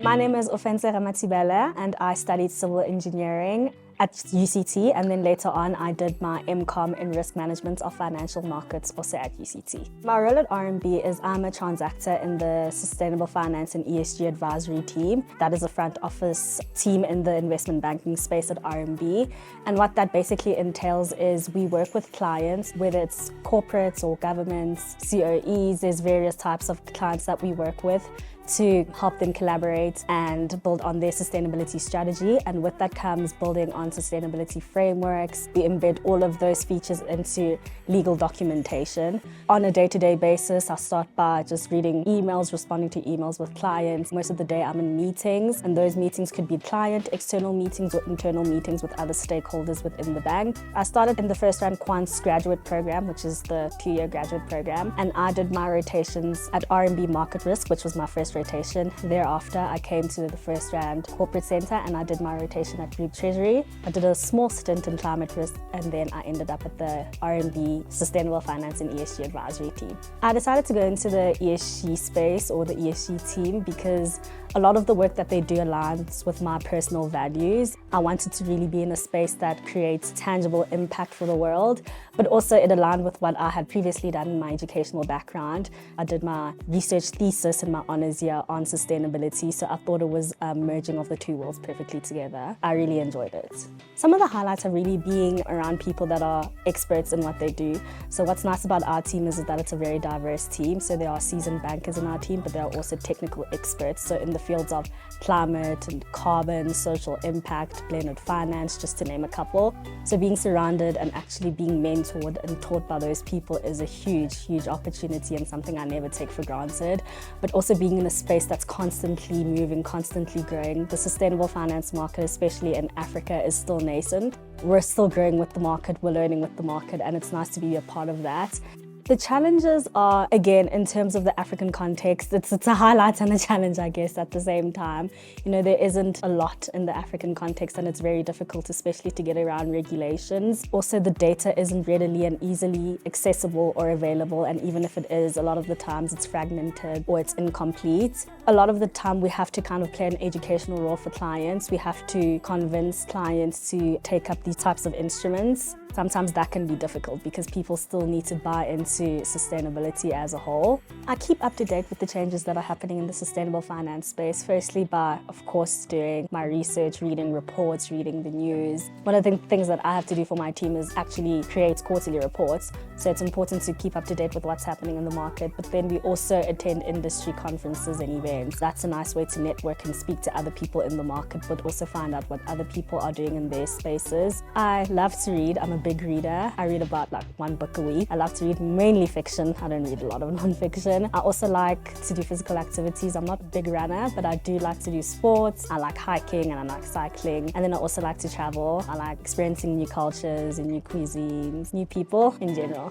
My name is Ofentse Ramathibela and I studied civil engineering at UCT, and then later on I did my MCom in risk management of financial markets also at UCT. My role at RMB is I'm a transactor in the sustainable finance and ESG advisory team. That is a front office team in the investment banking space at RMB. And what that basically entails is we work with clients, whether it's corporates or governments, COEs, there's various types of clients that we work with to help them collaborate and build on their sustainability strategy. And with that comes building on sustainability frameworks. We embed all of those features into legal documentation. On a day-to-day basis, I start by just reading emails, responding to emails with clients. Most of the day I'm in meetings, and those meetings could be client, external meetings, or internal meetings with other stakeholders within the bank. I started in the first round Quant's graduate program, which is the 2-year graduate program, and I did my rotations at RMB Market Risk, which was my first rotation. Thereafter, I came to the first round corporate center and I did my rotation at Group Treasury. I did a small stint in climate risk and then I ended up at the RMB Sustainable Finance and ESG advisory team. I decided to go into the ESG space or the ESG team because a lot of the work that they do aligns with my personal values. I wanted to really be in a space that creates tangible impact for the world, but also it aligned with what I had previously done in my educational background. I did my research thesis and my honors year on sustainability, so I thought it was a merging of the two worlds perfectly together. I really enjoyed it. Some of the highlights are really being around people that are experts in what they do. So what's nice about our team is that it's a very diverse team. So there are seasoned bankers in our team, but there are also technical experts. So in the fields of climate and carbon, social impact, blended finance, just to name a couple. So being surrounded and actually being mentored and taught by those people is a huge, huge opportunity and something I never take for granted. But also being in a space that's constantly moving, constantly growing. The sustainable finance market, especially in Africa, is still nascent. We're still growing with the market, we're learning with the market, and it's nice to be a part of that. The challenges are, again, in terms of the African context, it's a highlight and a challenge, I guess, at the same time. You know, there isn't a lot in the African context and it's very difficult, especially to get around regulations. Also, the data isn't readily and easily accessible or available, and even if it is, a lot of the times it's fragmented or it's incomplete. A lot of the time we have to kind of play an educational role for clients. We have to convince clients to take up these types of instruments. Sometimes that can be difficult because people still need to buy into sustainability as a whole. I keep up to date with the changes that are happening in the sustainable finance space, firstly by, of course, doing my research, reading reports, reading the news. One of the things that I have to do for my team is actually create quarterly reports. So it's important to keep up to date with what's happening in the market, but then we also attend industry conferences and events. That's a nice way to network and speak to other people in the market, but also find out what other people are doing in their spaces. I love to read. I'm a big reader. I read about like 1 book a week. I love to read mainly fiction. I don't read a lot of non-fiction. I also like to do physical activities. I'm not a big runner, but I do like to do sports. I like hiking and I like cycling. And then I also like to travel. I like experiencing new cultures and new cuisines, new people in general.